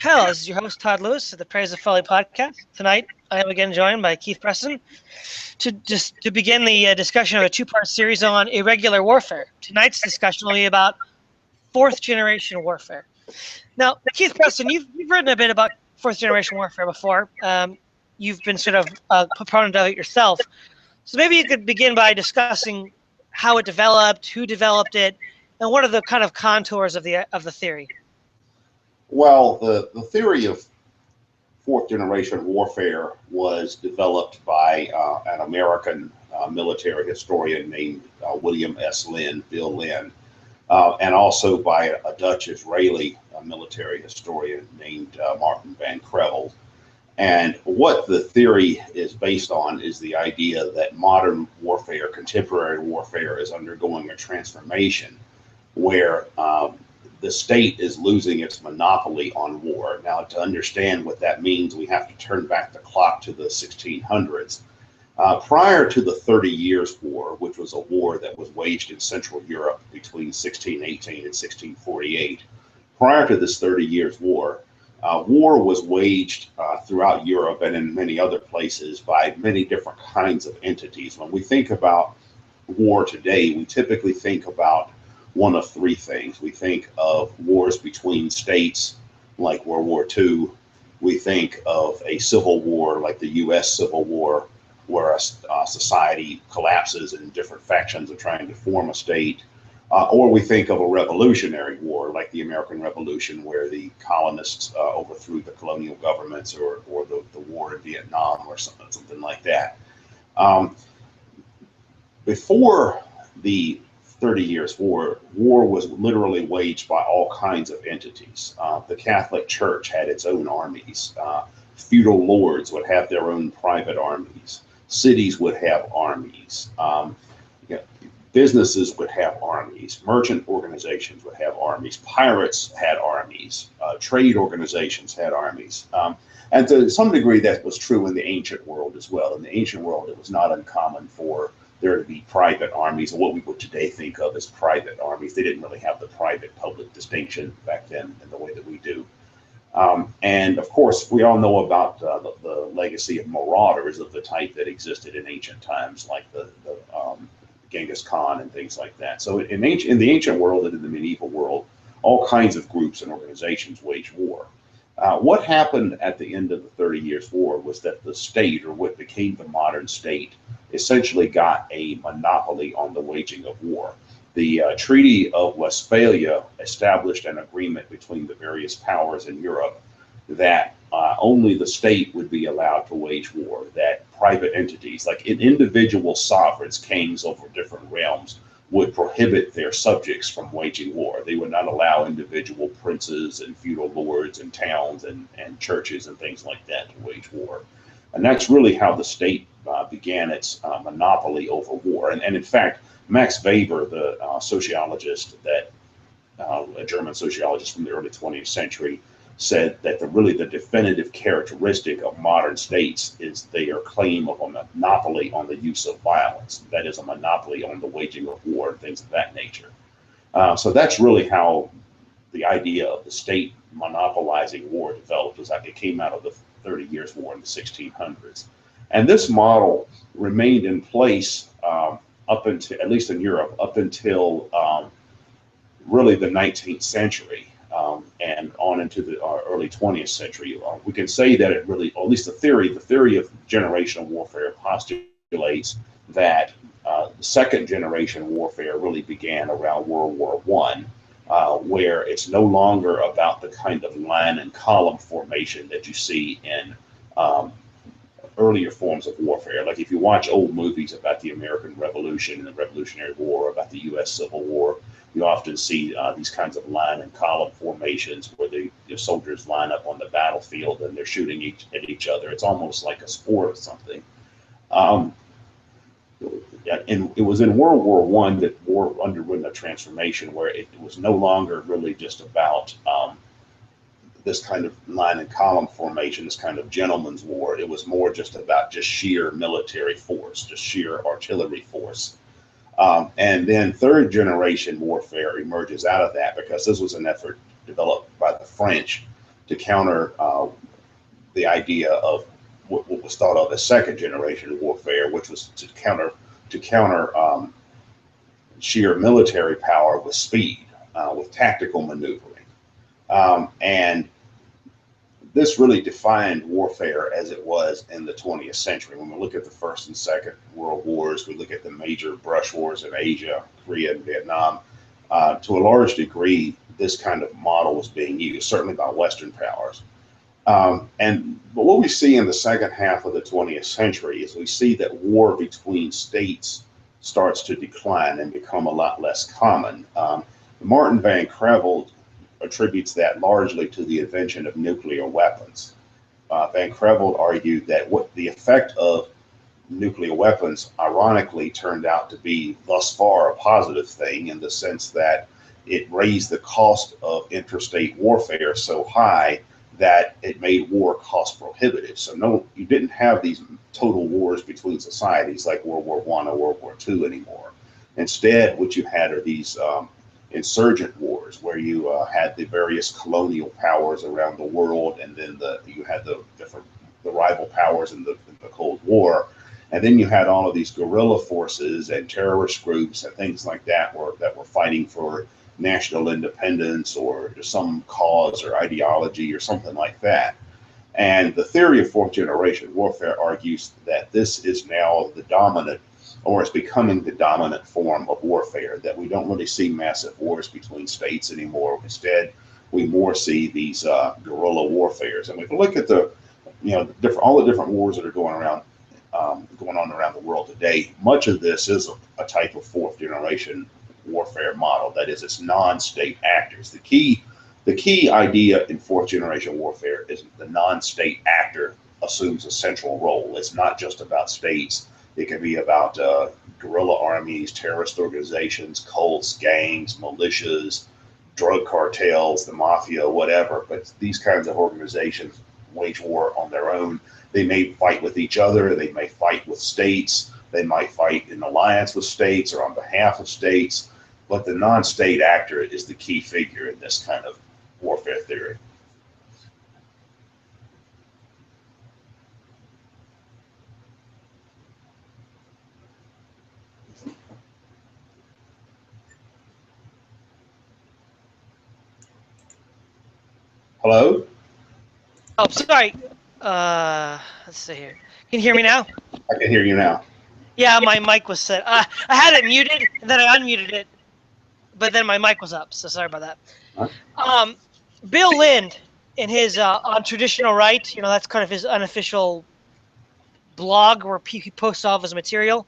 Hell, this is your host, Todd Lewis of the Praise of Folly podcast. Tonight, I am again joined by Keith Preston to begin the discussion of a two-part series on irregular warfare. Tonight's discussion will be about fourth-generation warfare. Now, Keith Preston, you've written a bit about fourth-generation warfare before. You've been sort of a proponent of it yourself. So maybe you could begin by discussing how it developed, who developed it, and what are the kind of contours of the theory. Well, the theory of fourth generation warfare was developed by an American military historian named William S. Lynn, Bill Lynn, and also by a Dutch Israeli military historian named Martin van Crevel. And what the theory is based on is the idea that modern warfare, contemporary warfare, is undergoing a transformation where the state is losing its monopoly on war. Now, to understand what that means, we have to turn back the clock to the 1600s. Prior to the 30 Years' War, which was a war that was waged in Central Europe between 1618 and 1648, prior to this 30 Years' War, war was waged throughout Europe and in many other places by many different kinds of entities. When we think about war today, we typically think about one of three things. We think of wars between states like World War II. We think of a civil war like the U.S. Civil War, where a society collapses and different factions are trying to form a state. Or we think of a revolutionary war like the American Revolution, where the colonists overthrew the colonial governments, or the war in Vietnam, or something like that. Before the 30 Years' War was literally waged by all kinds of entities. The Catholic Church had its own armies. Feudal lords would have their own private armies. Cities would have armies. Businesses would have armies. Merchant organizations would have armies. Pirates had armies. Trade organizations had armies. And to some degree, that was true in the ancient world as well. In the ancient world, it was not uncommon for there to be private armies, or what we would today think of as private armies. They didn't really have the private-public distinction back then in the way that we do. And of course, we all know about the legacy of marauders of the type that existed in ancient times, like the Genghis Khan and things like that. So in the ancient world and in the medieval world, all kinds of groups and organizations waged war. What happened at the end of the 30 Years' War was that the state, or what became the modern state, essentially got a monopoly on the waging of war. The Treaty of Westphalia established an agreement between the various powers in Europe that only the state would be allowed to wage war, that private entities, like individual sovereigns, kings over different realms, would prohibit their subjects from waging war. They would not allow individual princes and feudal lords and towns and churches and things like that to wage war. And that's really how the state began its monopoly over war. And in fact, Max Weber, the sociologist, a German sociologist from the early 20th century, said that the definitive characteristic of modern states is their claim of a monopoly on the use of violence. That is, a monopoly on the waging of war and things of that nature. So that's really how the idea of the state monopolizing war developed. Was like it came out of the 30 Years' War in the 1600s. And this model remained in place up until, at least in Europe, up until really the 19th century. And on into the early 20th century. We can say that it really, or at least the theory of generational warfare postulates that the second generation warfare really began around World War I, where it's no longer about the kind of line and column formation that you see in earlier forms of warfare. Like if you watch old movies about the American Revolution and the Revolutionary War, about the U.S. Civil War, you often see these kinds of line and column formations where the soldiers line up on the battlefield and they're shooting at each other. It's almost like a sport or something. And it was in World War I that war underwent a transformation where it was no longer really just about this kind of line and column formation, this kind of gentleman's war. It was more just about just sheer military force, just sheer artillery force. And then third generation warfare emerges out of that, because this was an effort developed by the French to counter the idea of what was thought of as second generation warfare, which was to counter sheer military power with speed, with tactical maneuvering. And this really defined warfare as it was in the 20th century. When we look at the First and Second World Wars, we look at the major brush wars in Asia, Korea, and Vietnam. To a large degree, this kind of model was being used, certainly by Western powers. But what we see in the second half of the 20th century is we see that war between states starts to decline and become a lot less common. Martin Van Creveld attributes that largely to the invention of nuclear weapons. Van Creveld argued that what the effect of nuclear weapons ironically turned out to be thus far a positive thing, in the sense that it raised the cost of interstate warfare so high that it made war cost prohibitive. So you didn't have these total wars between societies like World War I or World War II anymore. Instead, what you had are these insurgent wars, where you had the various colonial powers around the world, and then you had the rival powers in the Cold War, and then you had all of these guerrilla forces and terrorist groups and things like that were fighting for national independence or some cause or ideology or something like that. And the theory of fourth generation warfare argues that this is now the dominant, or is becoming the dominant form of warfare, that we don't really see massive wars between states anymore. Instead, we more see these guerrilla warfares. And if we look at all the different wars that are going on around the world today, much of this is a type of fourth generation warfare model. That is, it's non-state actors. The key idea in fourth generation warfare is the non-state actor assumes a central role. It's not just about states. It can be about guerrilla armies, terrorist organizations, cults, gangs, militias, drug cartels, the mafia, whatever. But these kinds of organizations wage war on their own. They may fight with each other. They may fight with states. They might fight in alliance with states or on behalf of states. But the non-state actor is the key figure in this kind of warfare theory. Hello? Oh, sorry. Let's see here. Can you hear me now? I can hear you now. Yeah, my mic was set. I had it muted, and then I unmuted it, but then my mic was up, so sorry about that. Huh? Bill Lind, in his On Traditional Right, that's kind of his unofficial blog where he posts all of his material.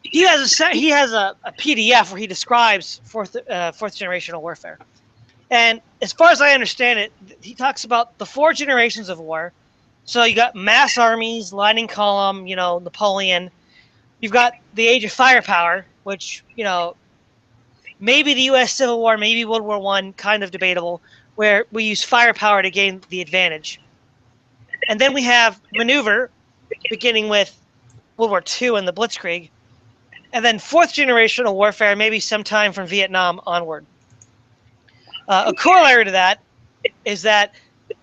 He has a PDF where he describes fourth generational warfare. And as far as I understand it, he talks about the 4 generations of war. So you got mass armies, lining column, Napoleon. You've got the age of firepower, which, maybe the U.S. Civil War, maybe World War I, kind of debatable, where we use firepower to gain the advantage. And then we have maneuver, beginning with World War II and the Blitzkrieg. And then fourth generational warfare, maybe sometime from Vietnam onward. A corollary to that is that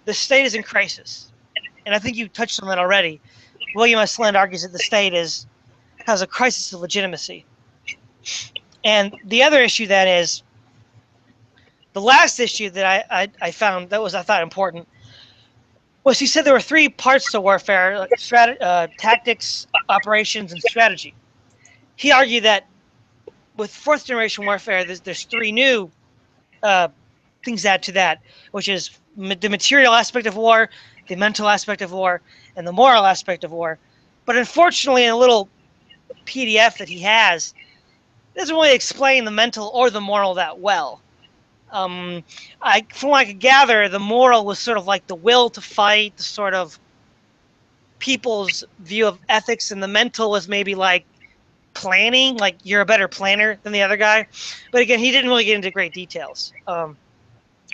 the state is in crisis. And I think you touched on that already. William S. Lind argues that the state has a crisis of legitimacy. And the other issue that is, the last issue that I found that I thought important was he said there were 3 parts to warfare: tactics, operations, and strategy. He argued that with fourth generation warfare, there's 3 new things add to that, which is the material aspect of war, the mental aspect of war, and the moral aspect of war. But unfortunately, in a little PDF that he has, it doesn't really explain the mental or the moral that well. From what I could gather, the moral was sort of like the will to fight, the sort of people's view of ethics, and the mental was maybe like planning, like you're a better planner than the other guy. But again, he didn't really get into great details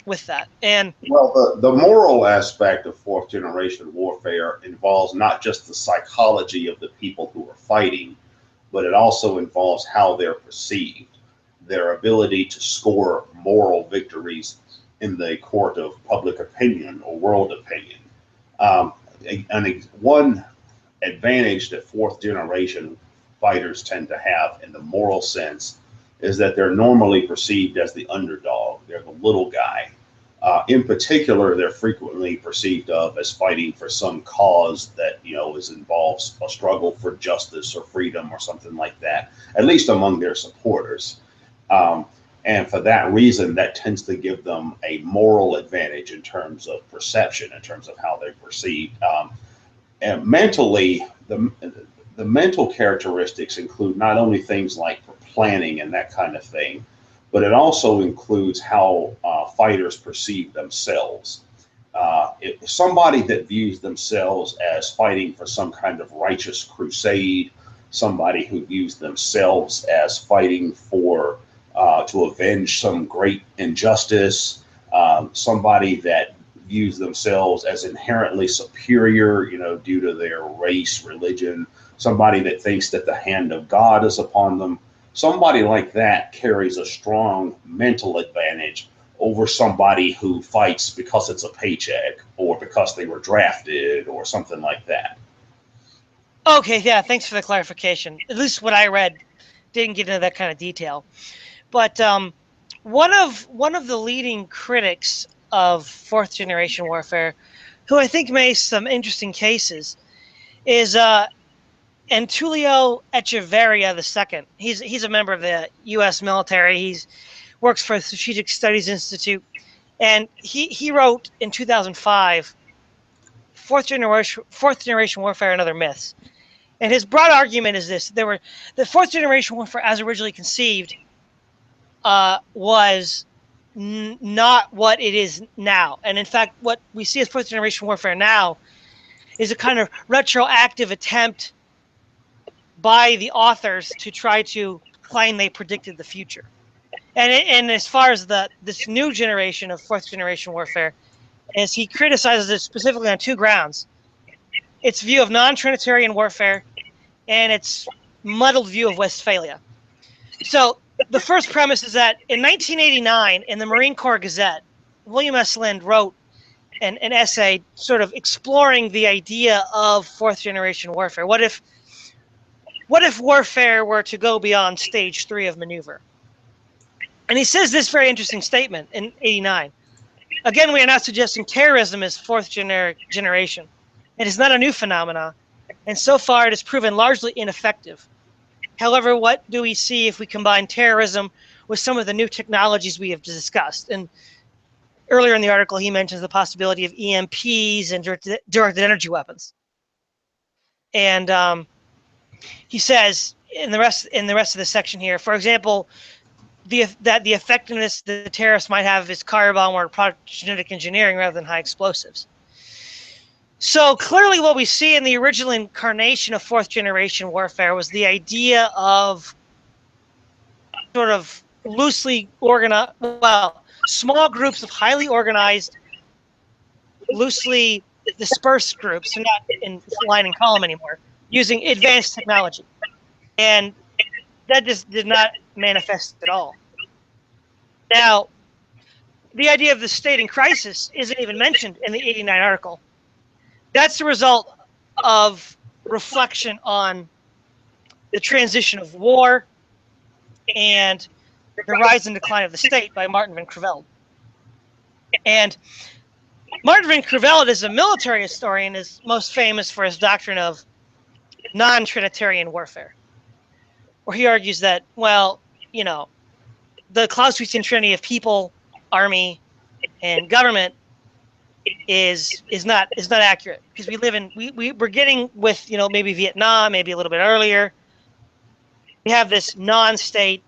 with that. And well, the moral aspect of fourth generation warfare involves not just the psychology of the people who are fighting, but it also involves how they're perceived, their ability to score moral victories in the court of public opinion or world opinion. Um, One advantage that fourth generation fighters tend to have in the moral sense is that they're normally perceived as the underdog. They're the little guy. In particular, they're frequently perceived of as fighting for some cause that, involves a struggle for justice or freedom or something like that, at least among their supporters. And for that reason, that tends to give them a moral advantage in terms of perception, in terms of how they're perceived. And mentally, the mental characteristics include not only things like planning and that kind of thing, but it also includes how fighters perceive themselves. If somebody that views themselves as fighting for some kind of righteous crusade, somebody who views themselves as fighting for to avenge some great injustice, somebody that views themselves as inherently superior, due to their race, religion, somebody that thinks that the hand of God is upon them. Somebody like that carries a strong mental advantage over somebody who fights because it's a paycheck or because they were drafted or something like that. Okay, yeah, thanks for the clarification. At least what I read didn't get into that kind of detail. But one of the leading critics of fourth generation warfare, who I think makes some interesting cases, is Antulio Echeverria II. He's a member of the U.S. military. He works for the Strategic Studies Institute, and he wrote in 2005, Fourth Generation Warfare and Other Myths. And his broad argument is this: the fourth generation warfare, as originally conceived, was not what it is now. And in fact, what we see as fourth generation warfare now is a kind of retroactive attempt by the authors to try to claim they predicted the future. And as far as this new generation of fourth generation warfare, as he criticizes it specifically on two grounds: its view of non-Trinitarian warfare and its muddled view of Westphalia. So the first premise is that in 1989, in the Marine Corps Gazette, William S. Lind wrote an essay sort of exploring the idea of fourth generation warfare. What if warfare were to go beyond stage 3 of maneuver? And he says this very interesting statement in 89. Again, we are not suggesting terrorism is fourth generation. It is not a new phenomenon, and so far it has proven largely ineffective. However, what do we see if we combine terrorism with some of the new technologies we have discussed? And earlier in the article, he mentions the possibility of EMPs and directed energy weapons. And he says in the rest of the section here, for example, that the effectiveness the terrorists might have is car bomb or genetic engineering rather than high explosives. So clearly what we see in the original incarnation of fourth generation warfare was the idea of sort of loosely organized, small groups of highly organized, loosely dispersed groups, so not in line and column anymore, using advanced technology. And that just did not manifest at all. Now, the idea of the state in crisis isn't even mentioned in the 89 article. That's the result of reflection on the transition of war and the rise and decline of the state by Martin van Creveld. And Martin van Creveld, as a military historian, is most famous for his doctrine of non-Trinitarian warfare, where he argues that, the Clausewitzian trinity of people, army, and government is not accurate, because we're getting with maybe Vietnam, maybe a little bit earlier. We have this non-state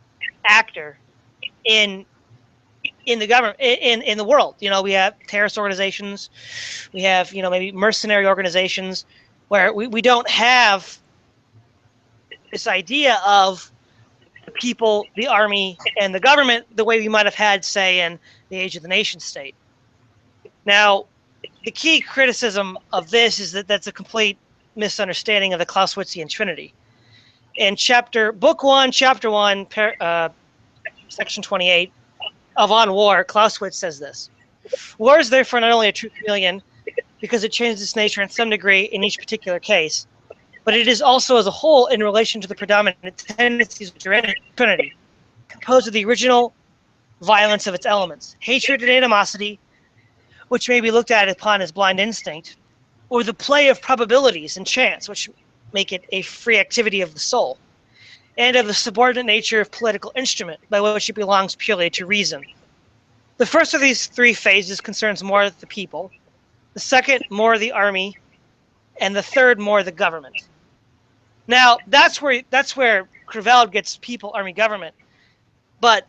actor in the government, in the world. We have terrorist organizations, we have maybe mercenary organizations, where we don't have this idea of the people, the army, and the government the way we might have had, say, in the age of the nation state. Now, the key criticism of this is that that's a complete misunderstanding of the Clausewitzian trinity. In Book 1, Chapter 1, Section 28 of On War, Clausewitz says this: War is therefore not only a true chameleon because it changes its nature in some degree in each particular case, but it is also as a whole in relation to the predominant tendencies which are in it, Trinity, composed of the original violence of its elements, hatred and animosity, which may be looked at upon as blind instinct, or the play of probabilities and chance, which make it a free activity of the soul, and of the subordinate nature of political instrument, by which it belongs purely to reason. The first of these three phases concerns more the people, the second more the army, and the third more the government. Now, that's where Crevel gets people, army, government. But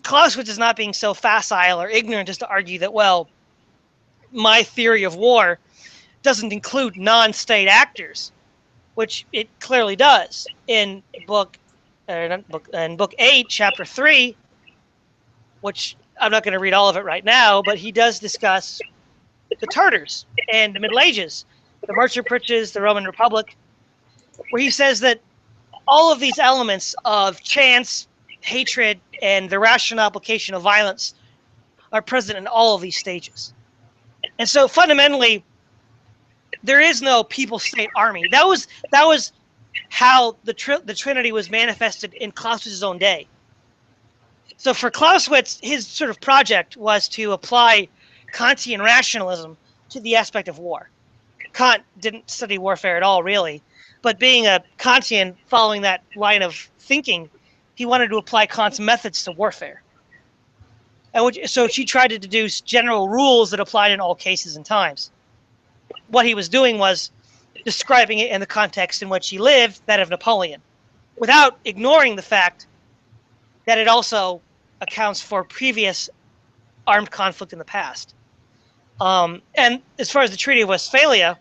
Clausewitz is not being so facile or ignorant as to argue that, well, my theory of war doesn't include non-state actors, which it clearly does. In book 8, chapter 3, which I'm not going to read all of it right now, but he does discuss the Tartars and the Middle Ages, the merchant princes, the Roman Republic, where he says that all of these elements of chance, hatred, and the rational application of violence are present in all of these stages. And so fundamentally, there is no people-state army. That was how the Trinity was manifested in Clausewitz's own day. So for Clausewitz, his sort of project was to apply Kantian rationalism to the aspect of war. Kant didn't study warfare at all, really. But being a Kantian, following that line of thinking, he wanted to apply Kant's methods to warfare. So she tried to deduce general rules that applied in all cases and times. What he was doing was describing it in the context in which he lived, that of Napoleon, without ignoring the fact that it also accounts for previous armed conflict in the past. And as far as the Treaty of Westphalia,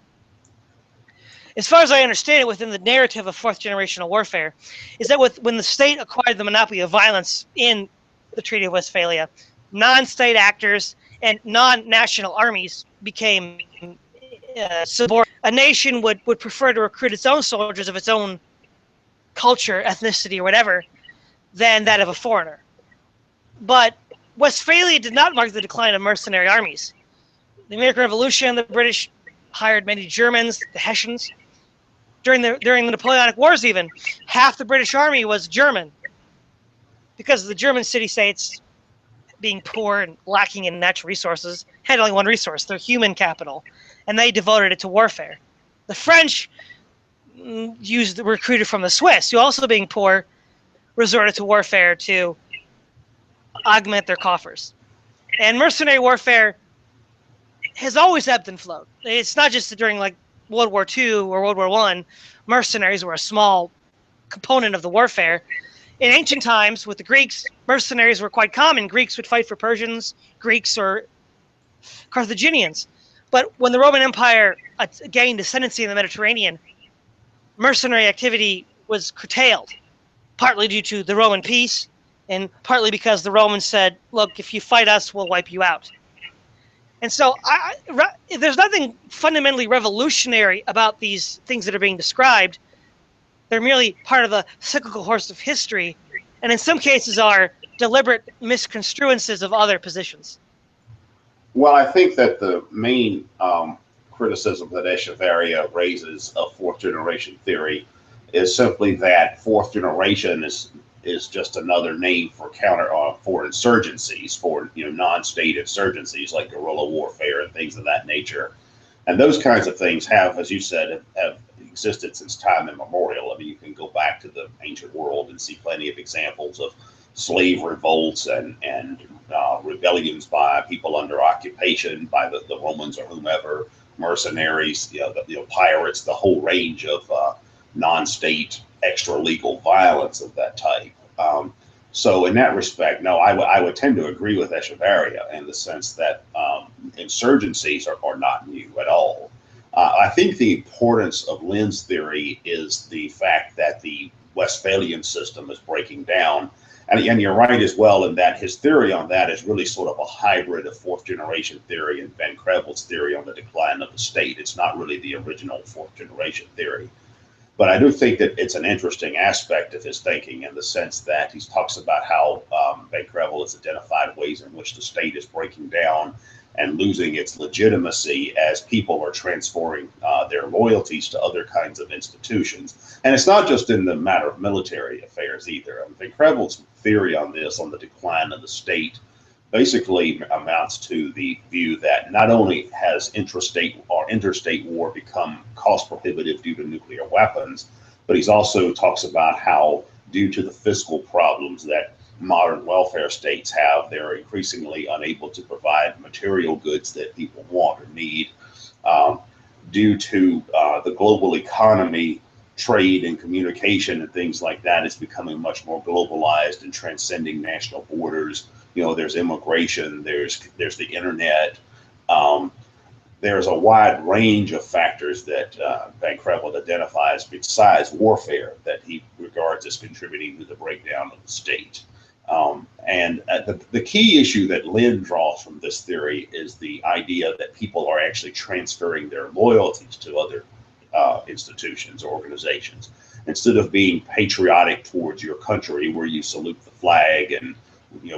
as far as I understand it within the narrative of fourth generational warfare, is that when the state acquired the monopoly of violence in the Treaty of Westphalia, non-state actors and non-national armies became subordinate. A nation would prefer to recruit its own soldiers of its own culture, ethnicity, or whatever, than that of a foreigner. But Westphalia did not mark the decline of mercenary armies. The American Revolution, the British hired many Germans, the Hessians. During the Napoleonic Wars even, half the British army was German because the German city-states, being poor and lacking in natural resources, had only one resource, their human capital, and they devoted it to warfare. The French recruited from the Swiss, who also being poor, resorted to warfare to augment their coffers. And mercenary warfare has always ebbed and flowed. It's not just during like World War II or World War I. Mercenaries were a small component of the warfare. In ancient times, with the Greeks, mercenaries were quite common. Greeks would fight for Persians, Greeks or Carthaginians. But when the Roman Empire gained ascendancy in the Mediterranean, mercenary activity was curtailed, partly due to the Roman peace, and partly because the Romans said, look, if you fight us, we'll wipe you out. And so there's nothing fundamentally revolutionary about these things that are being described. They're merely part of the cyclical course of history, and in some cases are deliberate misconstruences of other positions. Well, I think that the main criticism that Echeverria raises of fourth generation theory is simply that fourth generation is just another name for for insurgencies, for non-state insurgencies like guerrilla warfare and things of that nature. And those kinds of things have, as you said, have existed since time immemorial. I mean, you can go back to the ancient world and see plenty of examples of slave revolts and rebellions by people under occupation, by the Romans or whomever, mercenaries, pirates, the whole range of non-state extra-legal violence of that type. So in that respect, no, I would tend to agree with Echeverria in the sense that insurgencies are not new at all. I think the importance of Lynn's theory is the fact that the Westphalian system is breaking down. And you're right as well in that his theory on that is really sort of a hybrid of fourth generation theory and Van Crevel's theory on the decline of the state. It's not really the original fourth generation theory. But I do think that it's an interesting aspect of his thinking in the sense that he talks about how Van Crevel has identified ways in which the state is breaking down and losing its legitimacy as people are transferring their loyalties to other kinds of institutions. And it's not just in the matter of military affairs either. I think Krevel's theory on this, on the decline of the state, basically amounts to the view that not only has intrastate or interstate war become cost prohibitive due to nuclear weapons, but he also talks about how, due to the fiscal problems that modern welfare states have, they're increasingly unable to provide material goods that people want or need. Due to the global economy, trade and communication and things like that is becoming much more globalized and transcending national borders. There's immigration, there's the internet. There's a wide range of factors that Van Krevel identifies besides warfare that he regards as contributing to the breakdown of the state. And the key issue that Lynn draws from this theory is the idea that people are actually transferring their loyalties to other institutions or organizations. Instead of being patriotic towards your country, where you salute the flag and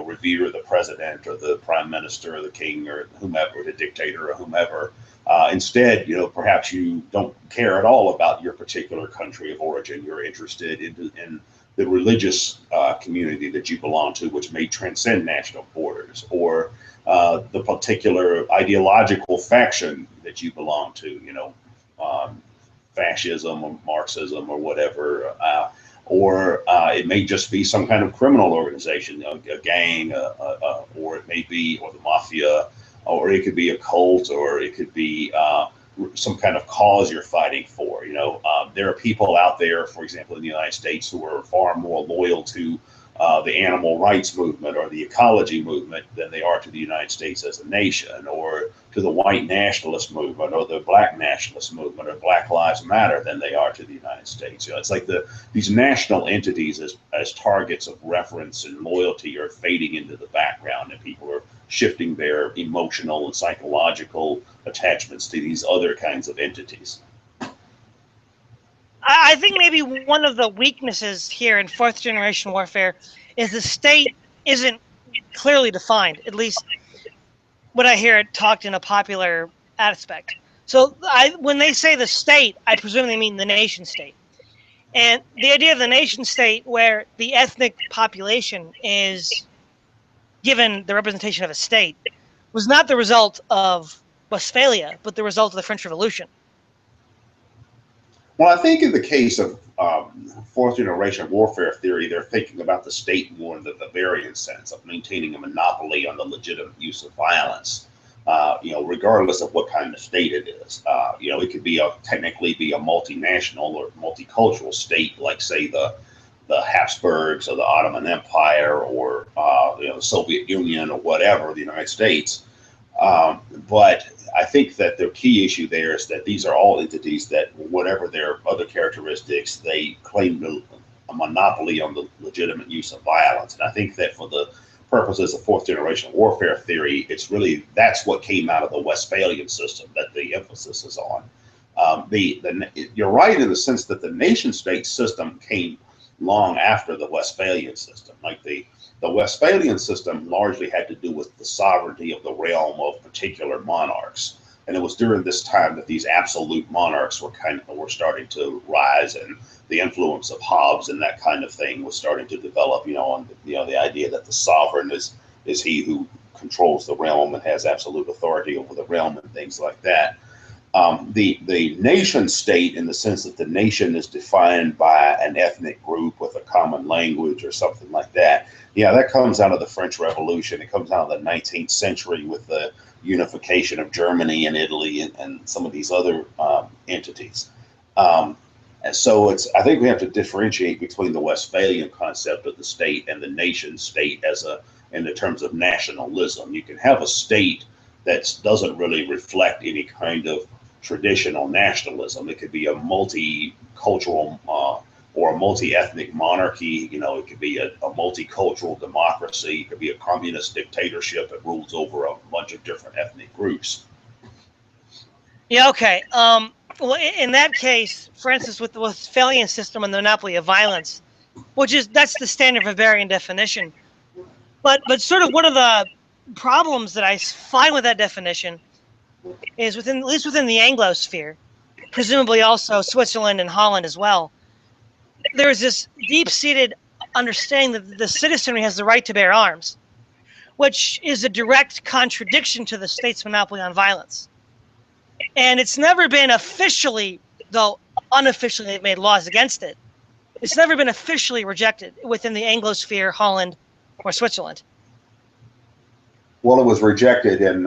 revere the president or the prime minister or the king or whomever, the dictator or whomever. Instead, perhaps you don't care at all about your particular country of origin. You're interested in the religious community that you belong to, which may transcend national borders, or the particular ideological faction that you belong to, fascism or Marxism or whatever. Or it may just be some kind of criminal organization, a gang, or it may be, or the mafia, or it could be a cult, or it could be some kind of cause you're fighting for. There are people out there, for example, in the United States, who are far more loyal to the animal rights movement or the ecology movement than they are to the United States as a nation, or to the white nationalist movement or the black nationalist movement or Black Lives Matter than they are to the United States. It's like these national entities as targets of reference and loyalty are fading into the background, and people are shifting their emotional and psychological attachments to these other kinds of entities. I think maybe one of the weaknesses here in fourth generation warfare is the state isn't clearly defined, at least when I hear it talked in a popular aspect. So when they say the state, I presume they mean the nation state. And the idea of the nation state, where the ethnic population is given the representation of a state, was not the result of Westphalia, but the result of the French Revolution. Well, I think in the case of fourth generation warfare theory, they're thinking about the state more in the Bavarian sense of maintaining a monopoly on the legitimate use of violence, regardless of what kind of state it is. It could be technically be a multinational or multicultural state, like say the Habsburgs or the Ottoman Empire or the Soviet Union or whatever, the United States. But I think that the key issue there is that these are all entities that, whatever their other characteristics, they claim a monopoly on the legitimate use of violence. And I think that for the purposes of fourth generation warfare theory, that's what came out of the Westphalian system that the emphasis is on. You're right in the sense that the nation state system came long after the Westphalian system. Like the Westphalian system largely had to do with the sovereignty of the realm of particular monarchs. And it was during this time that these absolute monarchs were starting to rise, and the influence of Hobbes and that kind of thing was starting to develop, on the idea that the sovereign is he who controls the realm and has absolute authority over the realm and things like that. The nation state, in the sense that the nation is defined by an ethnic group with a common language or something like that, that comes out of the French Revolution. It comes out of the 19th century with the unification of Germany and Italy and some of these other entities. And so I think we have to differentiate between the Westphalian concept of the state and the nation state in the terms of nationalism. You can have a state that doesn't really reflect any kind of traditional nationalism. It could be a multicultural or a multi-ethnic monarchy. It could be a multicultural democracy. It could be a communist dictatorship that rules over a bunch of different ethnic groups. Yeah, okay. Well, in that case, for instance, with the Westphalian system and the monopoly of violence, that's the standard Bavarian definition. But sort of one of the problems that I find with that definition is at least within the Anglosphere, presumably also Switzerland and Holland as well, there's this deep-seated understanding that the citizenry has the right to bear arms, which is a direct contradiction to the state's monopoly on violence. And it's never been officially, though unofficially they've made laws against it, it's never been officially rejected within the Anglosphere, Holland, or Switzerland. Well, it was rejected in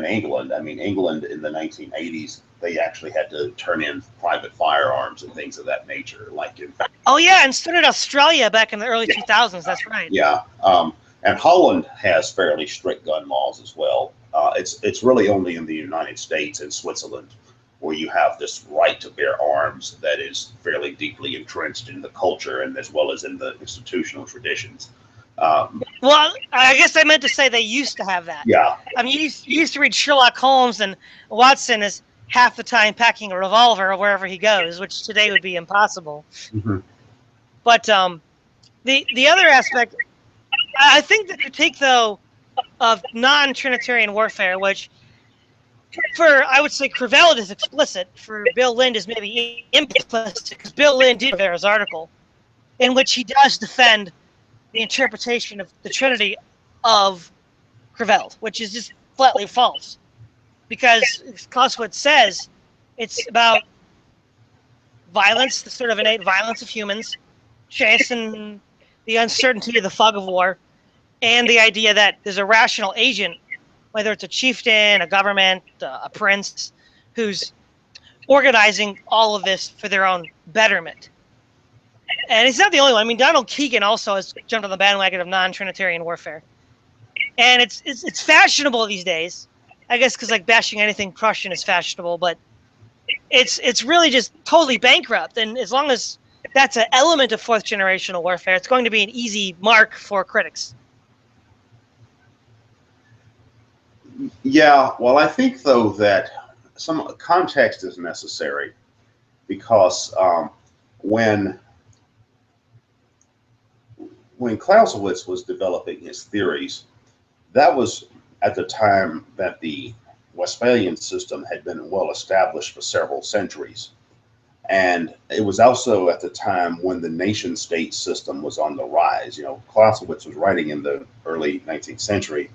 England. I mean, England in the 1980s, they actually had to turn in private firearms and things of that nature. Like in Oh yeah, and so did Australia back in the early 2000s. That's right. Yeah, and Holland has fairly strict gun laws as well. It's really only in the United States and Switzerland where you have this right to bear arms that is fairly deeply entrenched in the culture and as well as in the institutional traditions. Well, I guess I meant to say they used to have that. Yeah. I mean, you used to read Sherlock Holmes, and Watson is half the time packing a revolver wherever he goes, which today would be impossible. Mm-hmm. But the other aspect, I think the critique, though, of non-Trinitarian warfare, which for, I would say, Creveled is explicit, for Bill Lind is maybe implicit, because Bill Lind did there his article, in which he does defend the interpretation of the Trinity of Creveled, which is just flatly false. Because Clausewitz says it's about violence, the sort of innate violence of humans, chase and the uncertainty of the fog of war, and the idea that there's a rational agent, whether it's a chieftain, a government, a prince, who's organizing all of this for their own betterment. And he's not the only one. I mean, Donald Keegan also has jumped on the bandwagon of non-Trinitarian warfare. And it's fashionable these days. I guess because like bashing anything Prussian is fashionable, but it's really just totally bankrupt. And as long as that's an element of fourth generational warfare, it's going to be an easy mark for critics. Yeah, well, I think, though, that some context is necessary because when Clausewitz was developing his theories, that was at the time that the Westphalian system had been well established for several centuries. And it was also at the time when the nation-state system was on the rise. You know, Clausewitz was writing in the early 19th century,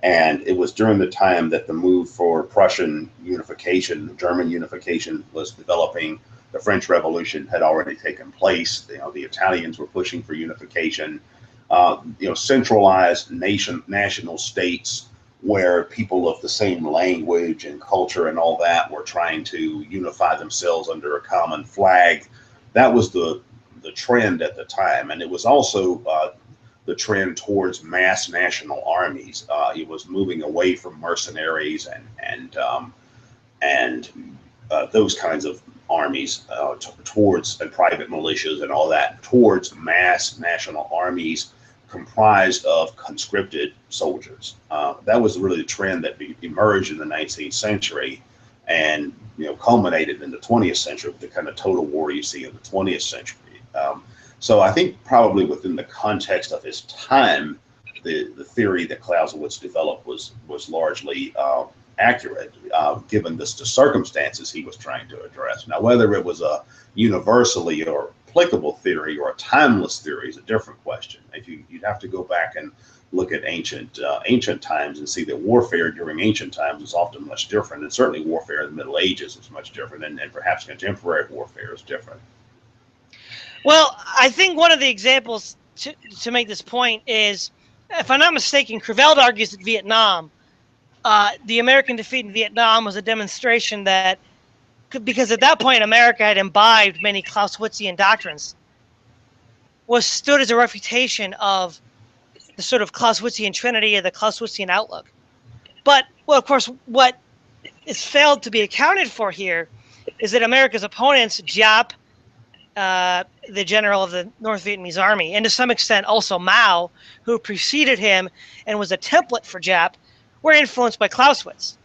and it was during the time that the move for Prussian unification, German unification was developing. The French Revolution had already taken place. You know, the Italians were pushing for unification. Centralized national states where people of the same language and culture and all that were trying to unify themselves under a common flag. That was the trend at the time, and it was also the trend towards mass national armies. It was moving away from mercenaries and those kinds of armies towards and private militias and all that, towards mass national armies comprised of conscripted soldiers. That was really the trend that emerged in the 19th century and culminated in the 20th century with the kind of total war you see in the 20th century. So I think probably within the context of his time, the theory that Clausewitz developed was largely accurate, given the circumstances he was trying to address. Now, whether it was a universally or applicable theory or a timeless theory is a different question. If you'd have to go back and look at ancient times and see that warfare during ancient times was often much different, and certainly warfare in the Middle Ages was much different, and perhaps contemporary warfare is different. Well, I think one of the examples to make this point is, if I'm not mistaken, Creveled argues that Vietnam, the American defeat in Vietnam was a demonstration that, because at that point America had imbibed many Clausewitzian doctrines, stood as a refutation of the sort of Clausewitzian trinity or the Clausewitzian outlook. But, well, of course, what is failed to be accounted for here is that America's opponents, Giap, the general of the North Vietnamese army, and to some extent also Mao, who preceded him and was a template for Giap, were influenced by Clausewitz.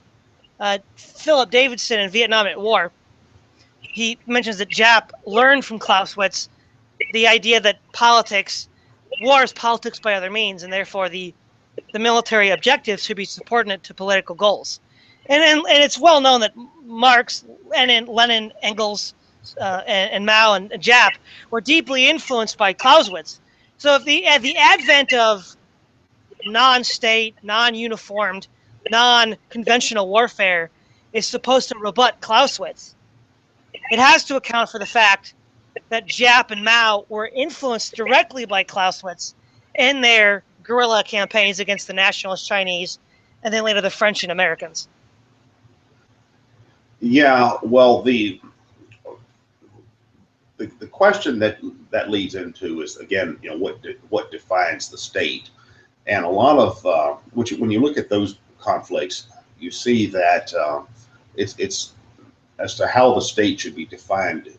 Philip Davidson in Vietnam at War, he mentions that Giap learned from Clausewitz the idea that war is politics by other means, and therefore the the military objectives should be subordinate to political goals. And it's well known that Marx, Lenin, Engels, and Mao and Jap were deeply influenced by Clausewitz. So if the advent of non-state, non-uniformed, non-conventional warfare is supposed to rebut Clausewitz, it has to account for the fact that Jap and Mao were influenced directly by Clausewitz in their guerrilla campaigns against the nationalist Chinese, and then later the French and Americans. Yeah, well, the question that leads into is, again, what defines the state, and a lot of when you look at those conflicts, you see that it's as to how the state should be defined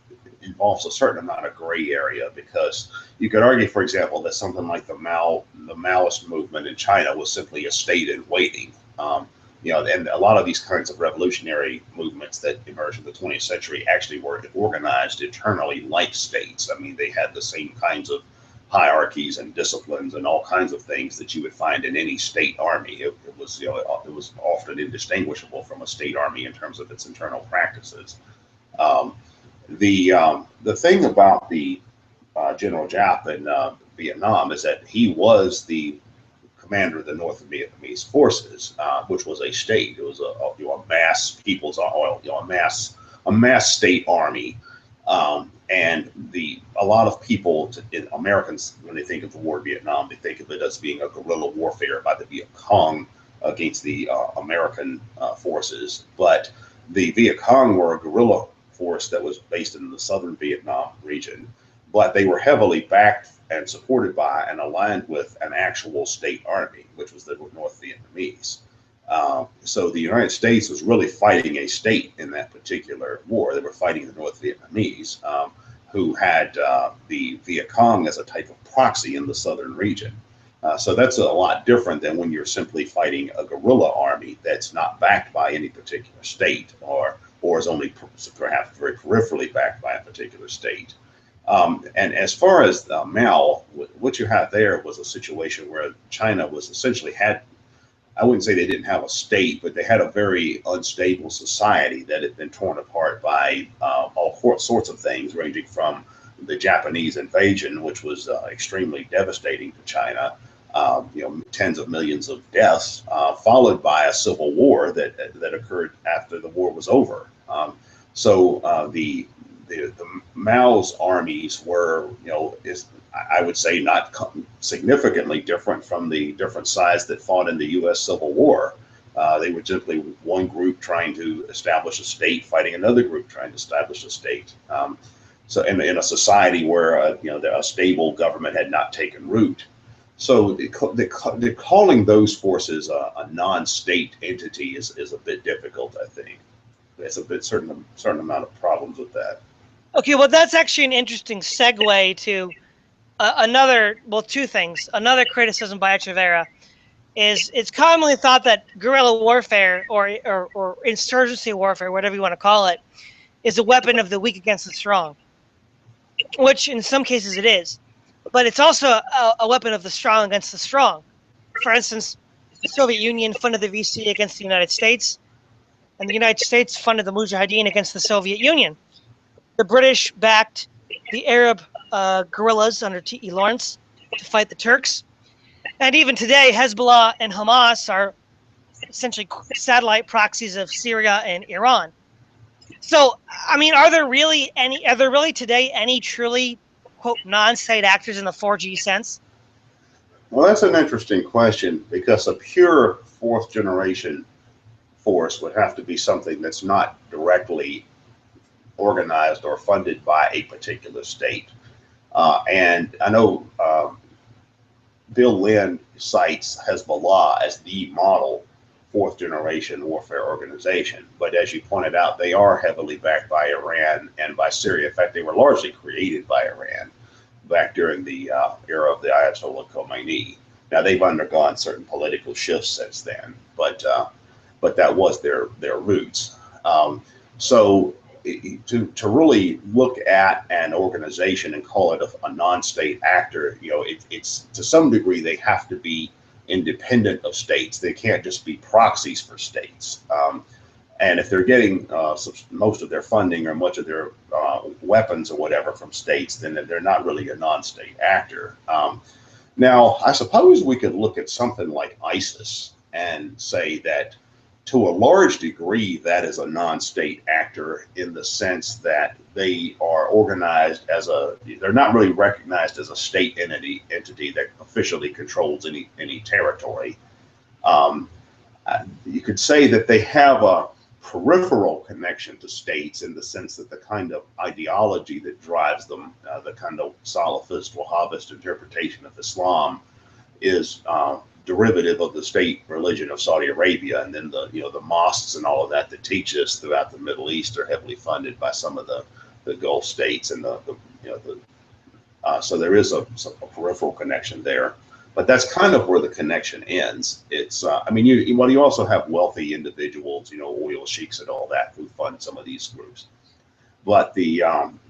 involves a certain amount of gray area, because you could argue, for example, that something like the Maoist movement in China was simply a state in waiting. And a lot of these kinds of revolutionary movements that emerged in the 20th century actually were organized internally like states. I mean, they had the same kinds of hierarchies and disciplines and all kinds of things that you would find in any state army. It was often indistinguishable from a state army in terms of its internal practices. The thing about the General Giap in Vietnam is that he was the commander of the North Vietnamese forces, which was a state. It was a mass people's oil, a mass state army. And a lot of people, Americans, when they think of the war in Vietnam, they think of it as being a guerrilla warfare by the Viet Cong against the American forces. But the Viet Cong were a guerrilla force that was based in the southern Vietnam region, but they were heavily backed and supported by and aligned with an actual state army, which was the North Vietnamese. So the United States was really fighting a state in that particular war. They were fighting the North Vietnamese, who had the Viet Cong as a type of proxy in the southern region. So that's a lot different than when you're simply fighting a guerrilla army that's not backed by any particular state, or is only perhaps very peripherally backed by a particular state. And as far as Mao, what you had there was a situation where China was essentially I wouldn't say they didn't have a state, but they had a very unstable society that had been torn apart by all sorts of things, ranging from the Japanese invasion, which was extremely devastating to China, tens of millions of deaths, followed by a civil war that occurred after the war was over. The Mao's armies were, I would say, not significantly different from the different sides that fought in the U.S. Civil War. They were simply one group trying to establish a state fighting another group trying to establish a state. So in a society where a stable government had not taken root. So they're calling those forces a non-state entity is a bit difficult, I think. There's a certain amount of problems with that. Okay, well, that's actually an interesting segue to two things. Another criticism by Echeverria is it's commonly thought that guerrilla warfare or insurgency warfare, whatever you want to call it, is a weapon of the weak against the strong, which in some cases it is. But it's also a weapon of the strong against the strong. For instance, the Soviet Union funded the VC against the United States, and the United States funded the Mujahideen against the Soviet Union. The British backed the Arab guerrillas under T.E. Lawrence to fight the Turks. And even today, Hezbollah and Hamas are essentially satellite proxies of Syria and Iran. So, I mean, are there really today any truly, quote, non-state actors in the 4G sense? Well, that's an interesting question, because a pure fourth generation force would have to be something that's not directly organized or funded by a particular state. And I know Bill Lynn cites Hezbollah as the model fourth generation warfare organization. But as you pointed out, they are heavily backed by Iran and by Syria. In fact, they were largely created by Iran back during the era of the Ayatollah Khomeini. Now, they've undergone certain political shifts since then, but that was their roots. So to really look at an organization and call it a non-state actor, it's to some degree they have to be independent of states. They can't just be proxies for states. And if they're getting most of their funding or much of their weapons or whatever from states, then they're not really a non-state actor. Now, I suppose we could look at something like ISIS and say that to a large degree, that is a non-state actor in the sense that they are organized they're not really recognized as a state entity that officially controls any territory. You could say that they have a peripheral connection to states in the sense that the kind of ideology that drives them, the kind of Salafist, Wahhabist interpretation of Islam, is derivative of the state religion of Saudi Arabia, and then the mosques and all of that teach us throughout the Middle East are heavily funded by some of the Gulf states, and so there is a peripheral connection there. But that's kind of where the connection ends. It's, you also have wealthy individuals, oil sheiks and all that, who fund some of these groups. But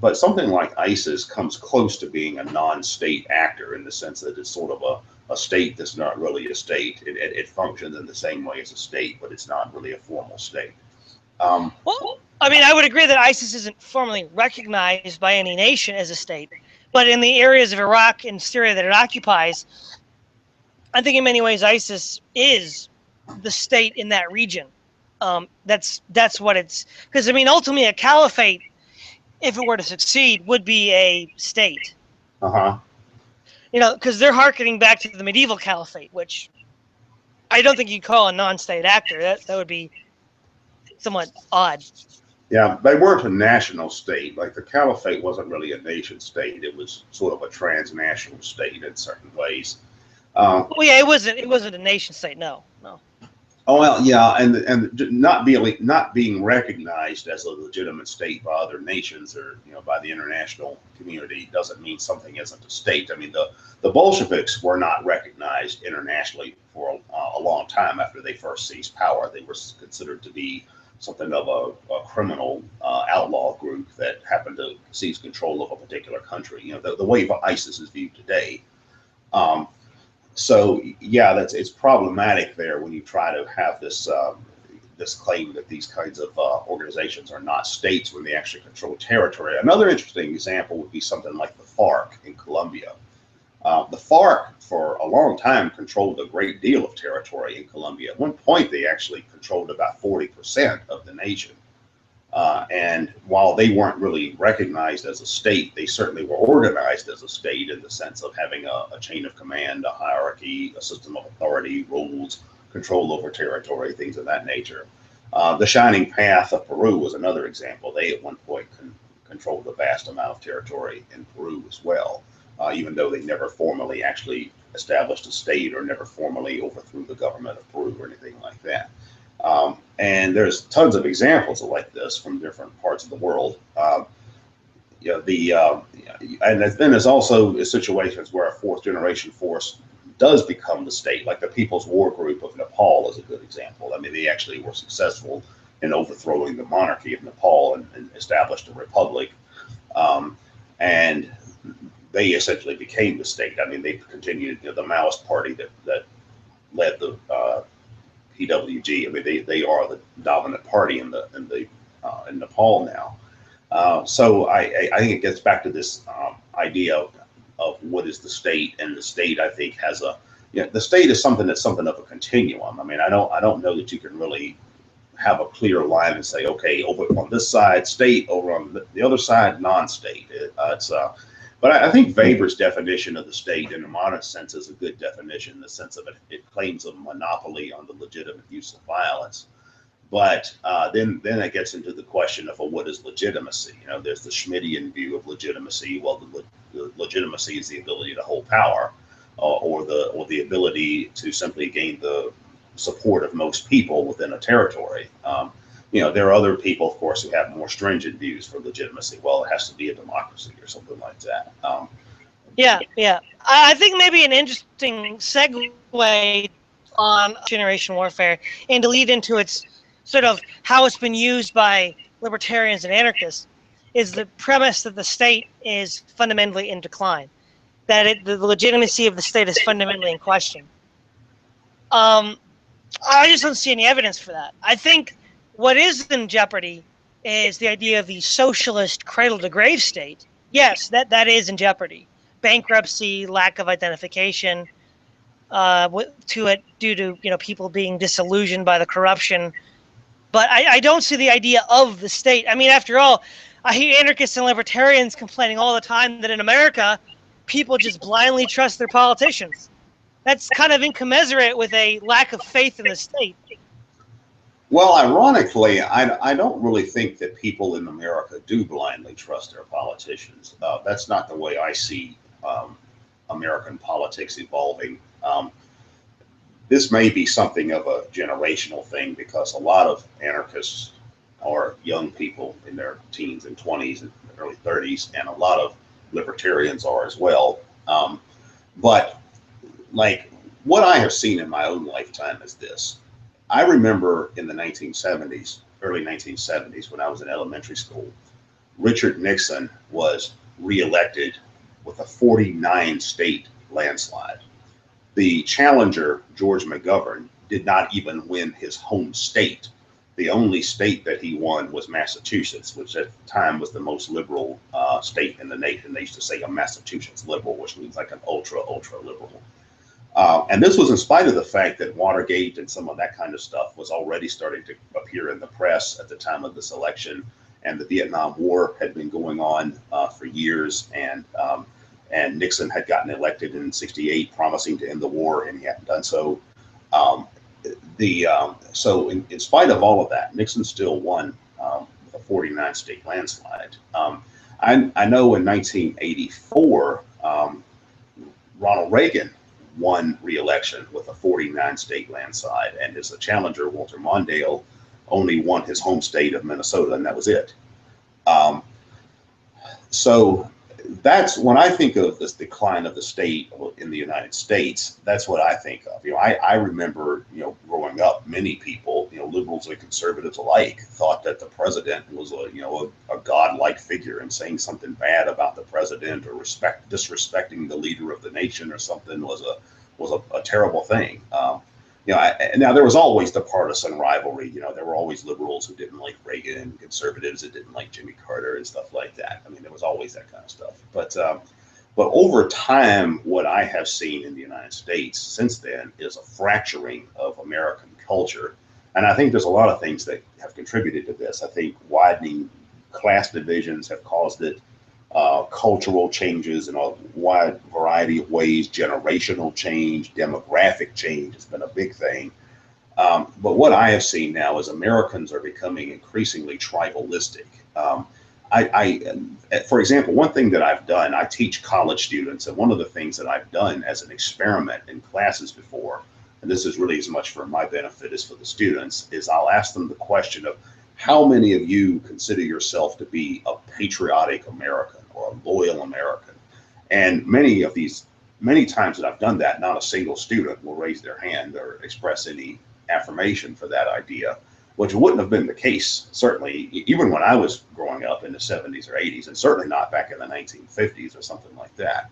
but something like ISIS comes close to being a non-state actor in the sense that it's sort of a state that's not really a state. It functions in the same way as a state, but it's not really a formal state. Well, I would agree that ISIS isn't formally recognized by any nation as a state, but in the areas of Iraq and Syria that it occupies, I think in many ways ISIS is the state in that region. That's what it's, because ultimately a caliphate, if it were to succeed, would be a state. Because they're hearkening back to the medieval caliphate, which I don't think you'd call a non-state actor. That would be somewhat odd. Yeah, they weren't a national state. Like the caliphate wasn't really a nation state. It was sort of a transnational state in certain ways. It wasn't a nation state. No. Oh well, yeah, and not being recognized as a legitimate state by other nations or by the international community doesn't mean something isn't a state. I mean, the Bolsheviks were not recognized internationally for a long time after they first seized power. They were considered to be something of a criminal outlaw group that happened to seize control of a particular country. The way ISIS is viewed today. So yeah, it's problematic there when you try to have this claim that these kinds of organizations are not states when they actually control territory. Another interesting example would be something like the FARC in Colombia. The FARC for a long time controlled a great deal of territory in Colombia. At one point, they actually controlled about 40% of the nation. And while they weren't really recognized as a state, they certainly were organized as a state in the sense of having a chain of command, a hierarchy, a system of authority, rules, control over territory, things of that nature. The Shining Path of Peru was another example. They at one point controlled a vast amount of territory in Peru as well, even though they never formally actually established a state or never formally overthrew the government of Peru or anything like that. And there's tons of examples like this from different parts of the world. And then there's also situations where a fourth generation force does become the state, like the People's War Group of Nepal is a good example. I mean, they actually were successful in overthrowing the monarchy of Nepal and established a republic. And they essentially became the state. I mean, they continued, the Maoist party that led the PWG. I mean, they are the dominant party in Nepal now. So I think it gets back to this idea of what is the state, and the state I think has the state is something that's something of a continuum. I mean, I don't know that you can really have a clear line and say, okay, over on this side state, over on the other side non-state. But I think Weber's definition of the state in a modern sense is a good definition, in the sense of it claims a monopoly on the legitimate use of violence. But then it gets into the question of what is legitimacy. There's the Schmittian view of legitimacy. Well, the legitimacy is the ability to hold power, or the ability to simply gain the support of most people within a territory. There are other people, of course, who have more stringent views for legitimacy. Well, it has to be a democracy or something like that. Yeah. I think maybe an interesting segue on generation warfare, and to lead into its sort of how it's been used by libertarians and anarchists, is the premise that the state is fundamentally in decline, that the legitimacy of the state is fundamentally in question. Um, I just don't see any evidence for that. I think what is in jeopardy is the idea of the socialist cradle-to-grave state. Yes, that is in jeopardy. Bankruptcy, lack of identification to it due to people being disillusioned by the corruption. But I don't see the idea of the state. I mean, after all, I hear anarchists and libertarians complaining all the time that in America, people just blindly trust their politicians. That's kind of incommensurate with a lack of faith in the state. Well, ironically, I don't really think that people in America do blindly trust their politicians. That's not the way I see American politics evolving. This may be something of a generational thing because a lot of anarchists are young people in their teens and 20s and early 30s, and a lot of libertarians are as well. But like what I have seen in my own lifetime is this. I remember in the 1970s, early 1970s, when I was in elementary school, Richard Nixon was reelected with a 49 state landslide. The challenger, George McGovern, did not even win his home state. The only state that he won was Massachusetts, which at the time was the most liberal state in the nation. They used to say a Massachusetts liberal, which means like an ultra liberal. And this was in spite of the fact that Watergate and some of that kind of stuff was already starting to appear in the press at the time of this election, and the Vietnam War had been going on for years, and Nixon had gotten elected in '68, promising to end the war, and he hadn't done so. So in spite of all of that, Nixon still won a 49 state landslide. I know in 1984, Ronald Reagan won re-election with a 49 state landslide, and his challenger, Walter Mondale, only won his home state of Minnesota, and that was it. So that's when I think of this decline of the state in the United States. That's what I think of. I remember, growing up, many people, liberals and conservatives alike, thought that the president was a godlike figure, and saying something bad about the president or disrespecting the leader of the nation or something was a terrible thing. Now there was always the partisan rivalry. There were always liberals who didn't like Reagan and conservatives that didn't like Jimmy Carter and stuff like that. I mean, there was always that kind of stuff. But over time, what I have seen in the United States since then is a fracturing of American culture. And I think there's a lot of things that have contributed to this. I think widening class divisions have caused it. Cultural changes in a wide variety of ways, generational change, demographic change has been a big thing. But what I have seen now is Americans are becoming increasingly tribalistic. For example, one thing that I've done, I teach college students, and one of the things that I've done as an experiment in classes before, and this is really as much for my benefit as for the students, is I'll ask them the question of, how many of you consider yourself to be a patriotic American or a loyal American? And many times that I've done that, not a single student will raise their hand or express any affirmation for that idea, which wouldn't have been the case, certainly, even when I was growing up in the 70s or 80s, and certainly not back in the 1950s or something like that.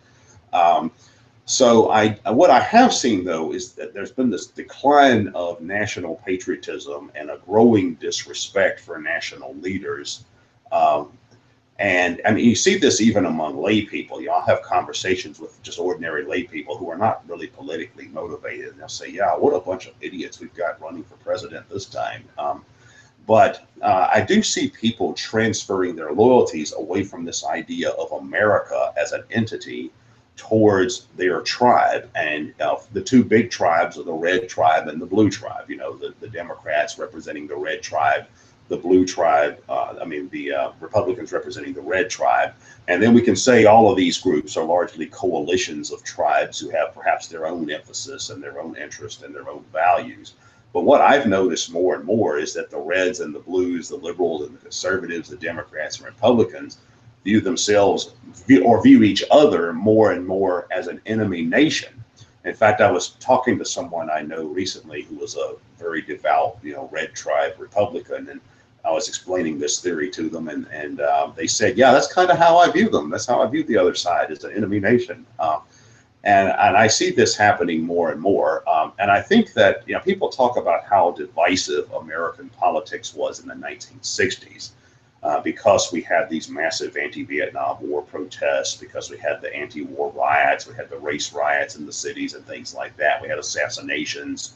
So what I have seen, though, is that there's been this decline of national patriotism and a growing disrespect for national leaders. And I mean, you see this even among lay people. I'll have conversations with just ordinary lay people who are not really politically motivated. And they'll say, yeah, what a bunch of idiots we've got running for president this time. But I do see people transferring their loyalties away from this idea of America as an entity towards their tribe. And the two big tribes are the red tribe and the blue tribe. The Democrats representing the red tribe, the blue tribe, the Republicans representing the red tribe. And then we can say all of these groups are largely coalitions of tribes who have perhaps their own emphasis and their own interest and their own values. But what I've noticed more and more is that the reds and the blues, the liberals and the conservatives, the Democrats and Republicans view themselves or view each other more and more as an enemy nation. In fact, I was talking to someone I know recently who was a very devout, red tribe Republican, and I was explaining this theory to them, and they said, yeah, that's kind of how I view them. That's how I view the other side, as an enemy nation. And I see this happening more and more. And I think that, people talk about how divisive American politics was in the 1960s because we had these massive anti-Vietnam War protests, because we had the anti-war riots, we had the race riots in the cities and things like that. We had assassinations.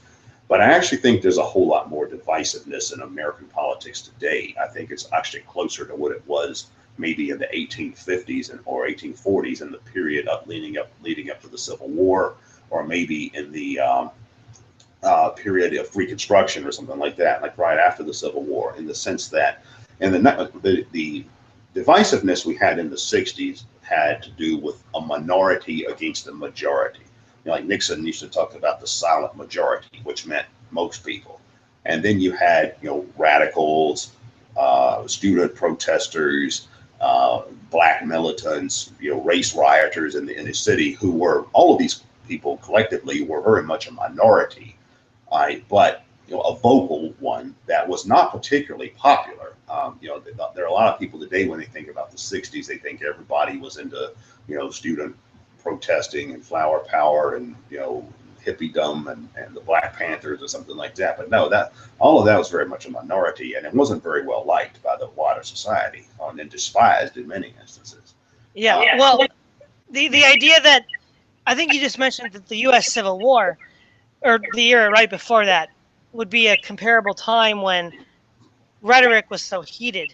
But I actually think there's a whole lot more divisiveness in American politics today. I think it's actually closer to what it was maybe in the 1850s or 1840s, in the period of leading up to the Civil War, or maybe in the period of Reconstruction or something like that, like right after the Civil War. In the sense that, and the divisiveness we had in the 60s had to do with a minority against a majority. Like Nixon used to talk about the silent majority, which meant most people. And then you had, radicals, student protesters, black militants, race rioters in the city, who were, all of these people collectively were very much a minority, but a vocal one that was not particularly popular. There are a lot of people today, when they think about the 60s, they think everybody was into, student protesting and flower power and hippiedom and the Black Panthers or something like that. But no, that all of that was very much a minority, and it wasn't very well liked by the wider society, and despised in many instances. Yeah, well, the idea that, I think you just mentioned that the U.S. Civil War, or the era right before that, would be a comparable time when rhetoric was so heated.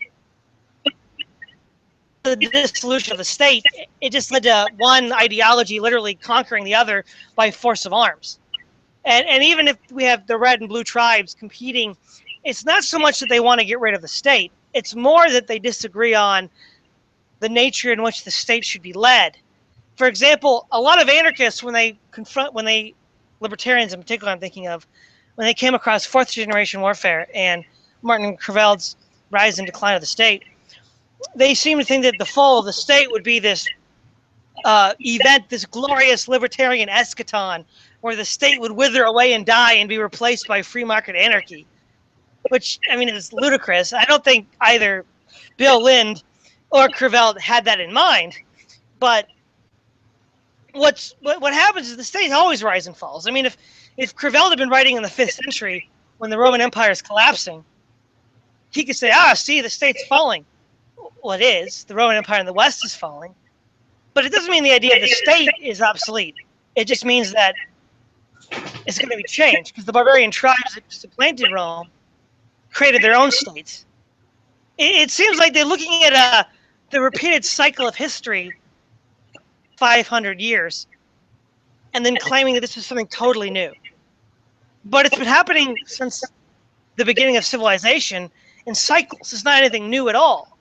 The dissolution of the state, it just led to one ideology literally conquering the other by force of arms. And even if we have the red and blue tribes competing, it's not so much that they want to get rid of the state. It's more that they disagree on the nature in which the state should be led. For example, a lot of anarchists, libertarians in particular, I'm thinking of, when they came across fourth generation warfare and Martin Creveld's Rise and Decline of the State, they seem to think that the fall of the state would be this event, this glorious libertarian eschaton, where the state would wither away and die and be replaced by free market anarchy, which, I mean, is ludicrous. I don't think either Bill Lind or Creveld had that in mind. But what happens is the state always rises and falls. I mean, if Creveld had been writing in the 5th century when the Roman Empire is collapsing, he could say, see, the state's falling. Well, it is. The Roman Empire in the West is falling. But it doesn't mean the idea of the state is obsolete. It just means that it's going to be changed, because the barbarian tribes that supplanted Rome created their own states. It seems like they're looking at the repeated cycle of history, 500 years, and then claiming that this is something totally new. But it's been happening since the beginning of civilization in cycles. It's not anything new at all.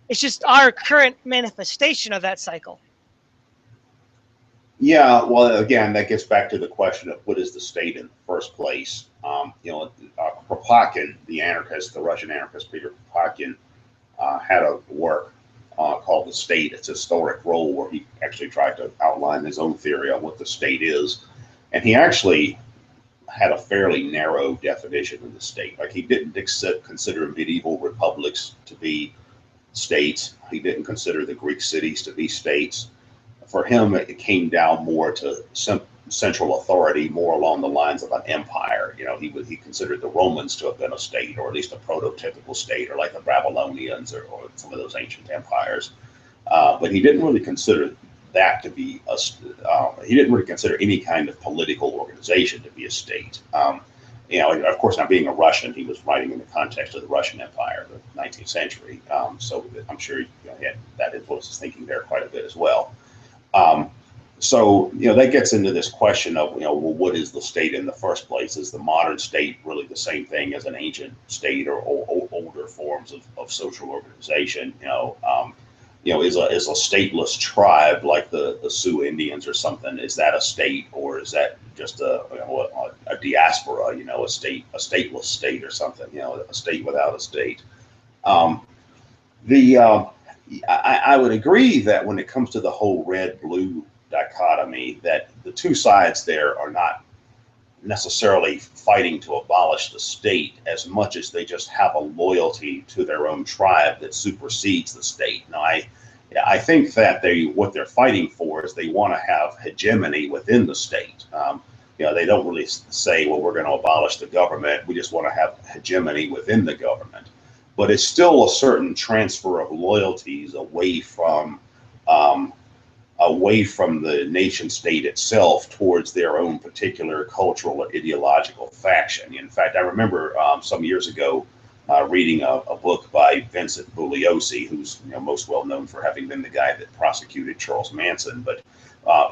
It's just our current manifestation of that cycle. Yeah, well, again, that gets back to the question of what is the state in the first place. Kropotkin, the Russian anarchist Peter Kropotkin, had a work called The State, Its Historic Role, where he actually tried to outline his own theory on what the state is. And he actually had a fairly narrow definition of the state. Like, he didn't consider medieval republics to be states. He didn't consider the Greek cities to be states. For him, it came down more to central authority, more along the lines of an empire. He considered the Romans to have been a state, or at least a prototypical state, or like the Babylonians, or some of those ancient empires. But he didn't really consider that to be he didn't really consider any kind of political organization to be a state. Of course, now being a Russian, he was writing in the context of the Russian Empire, the 19th century. So I'm sure that influenced his thinking there quite a bit as well. So that gets into this question of, well, what is the state in the first place? Is the modern state really the same thing as an ancient state, or older forms of social organization? Is a stateless tribe like the Sioux Indians or something? Is that a state, or is that just a diaspora? A stateless state or something? A state without a state. I would agree that when it comes to the whole red-blue dichotomy, that the two sides there are not necessarily fighting to abolish the state as much as they just have a loyalty to their own tribe that supersedes the state. Now, Yeah, I think that what they're fighting for is they want to have hegemony within the state. They don't really say, well, we're going to abolish the government. We just want to have hegemony within the government. But it's still a certain transfer of loyalties um, away from the nation state itself towards their own particular cultural or ideological faction. In fact, I remember some years ago reading a book by Vincent Bugliosi, who's most well known for having been the guy that prosecuted Charles Manson. But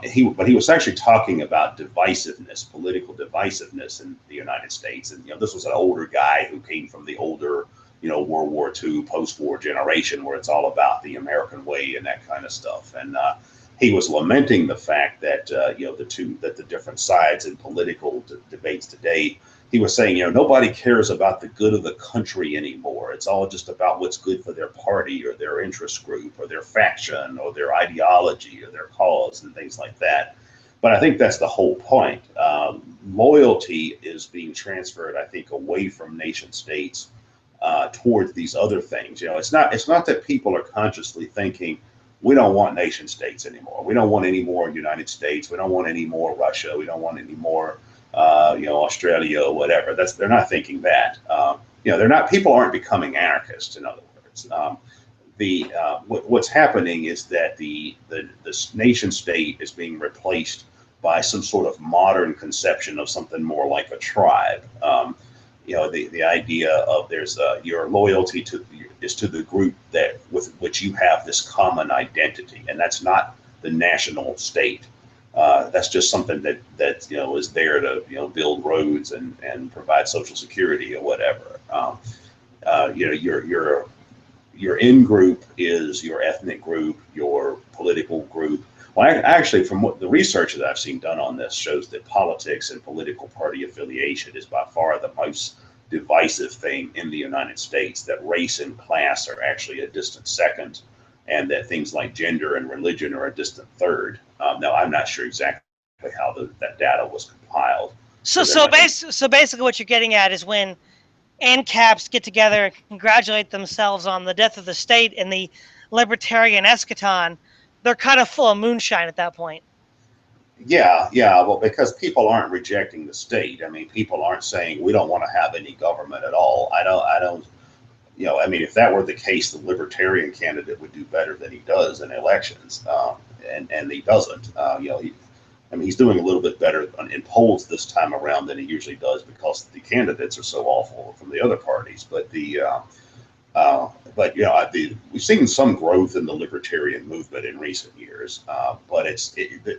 he was actually talking about divisiveness, political divisiveness in the United States. And this was an older guy who came from the older World War II, post-war generation, where it's all about the American way and that kind of stuff. And he was lamenting the fact that the different sides in political debates today. He was saying, nobody cares about the good of the country anymore. It's all just about what's good for their party or their interest group or their faction or their ideology or their cause and things like that. But I think that's the whole point. Loyalty is being transferred, I think, away from nation states towards these other things. It's not that people are consciously thinking, we don't want nation states anymore. We don't want any more United States. We don't want any more Russia. We don't want any more, Australia or whatever. They're not thinking that. They're not. People aren't becoming anarchists. In other words, what's happening is that the nation state is being replaced by some sort of modern conception of something more like a tribe. The idea of your loyalty is to the group with which you have this common identity, and that's not the national state. That's just something that is there to build roads and provide social security or whatever. Your in group is your ethnic group, your political group. Well, actually, from what the research that I've seen done on this shows that politics and political party affiliation is by far the most divisive thing in the United States, that race and class are actually a distant second, and that things like gender and religion are a distant third. Now, I'm not sure exactly how that data was compiled. So basically what you're getting at is when ANCAPs get together and congratulate themselves on the death of the state and the libertarian eschaton, they're kind of full of moonshine at that point. Yeah. Well, because people aren't rejecting the state. I mean, people aren't saying we don't want to have any government at all. I don't. If that were the case, the libertarian candidate would do better than he does in elections, and he doesn't. He's doing a little bit better in polls this time around than he usually does because the candidates are so awful from the other parties. But we've seen some growth in the libertarian movement in recent years. But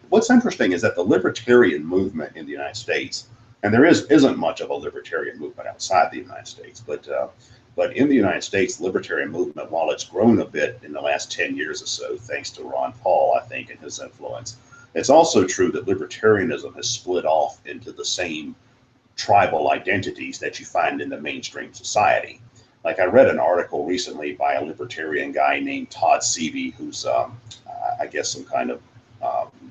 what's interesting is that the libertarian movement in the United States, and there isn't much of a libertarian movement outside the United States, but in the United States, the libertarian movement, while it's grown a bit in the last 10 years or so, thanks to Ron Paul, I think, and his influence, it's also true that libertarianism has split off into the same tribal identities that you find in the mainstream society. Like, I read an article recently by a libertarian guy named Todd Seavey, who's, I guess, some kind of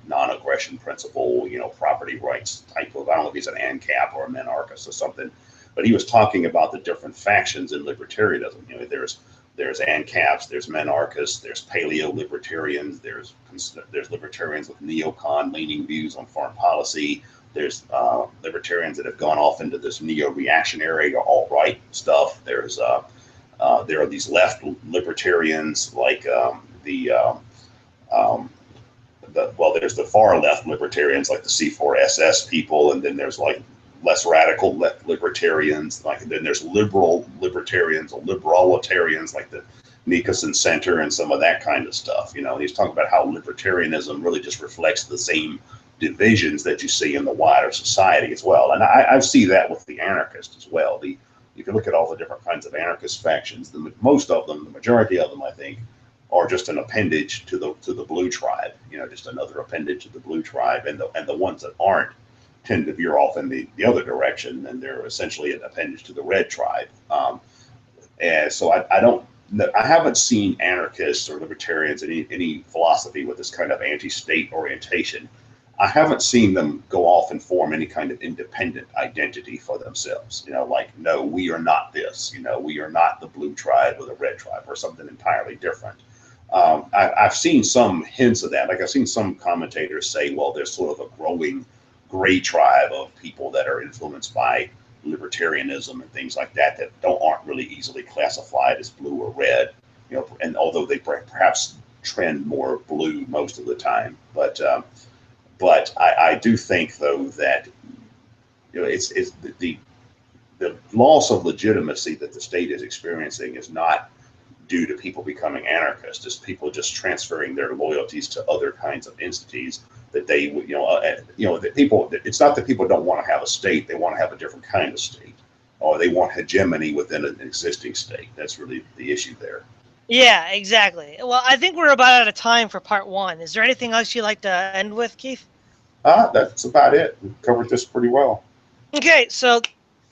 non-aggression principle, property rights type of, I don't know if he's an ANCAP or a minarchist or something, but he was talking about the different factions in libertarianism. There's ANCAPs, there's minarchists, there's paleo-libertarians, there's libertarians with neocon leaning views on foreign policy. There's libertarians that have gone off into this neo-reactionary or alt-right stuff. There are these left libertarians like there's the far left libertarians like the C4SS people, and then there's like less radical left libertarians, then there's liberal libertarians or liberalitarians like the Nicholson Center and some of that kind of stuff. He's talking about how libertarianism really just reflects the same divisions that you see in the wider society as well. And I see that with the anarchists as well. If you look at all the different kinds of anarchist factions, the majority of them, I think, are just an appendage to the blue tribe, just another appendage to the blue tribe. And the ones that aren't tend to veer off in the other direction, and they're essentially an appendage to the red tribe. And so I haven't seen anarchists or libertarians in any philosophy with this kind of anti-state orientation. I haven't seen them go off and form any kind of independent identity for themselves. No, we are not this. We are not the blue tribe or the red tribe or something entirely different. I've seen some hints of that. Like I've seen some commentators say, well, there's sort of a growing gray tribe of people that are influenced by libertarianism and things like that aren't really easily classified as blue or red. And although they perhaps trend more blue most of the time, but I do think though that it's the loss of legitimacy that the state is experiencing is not due to people becoming anarchists. It's people just transferring their loyalties to other kinds of entities that they, that people. It's not that people don't want to have a state; they want to have a different kind of state, or they want hegemony within an existing state. That's really the issue there. Yeah, exactly. Well, I think we're about out of time for part one. Is there anything else you'd like to end with, Keith? That's about it. We covered this pretty well. Okay, so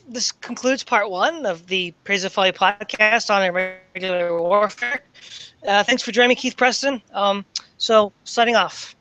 this concludes part one of the Praise of Folly podcast on irregular warfare. Thanks for joining me, Keith Preston. So, signing off.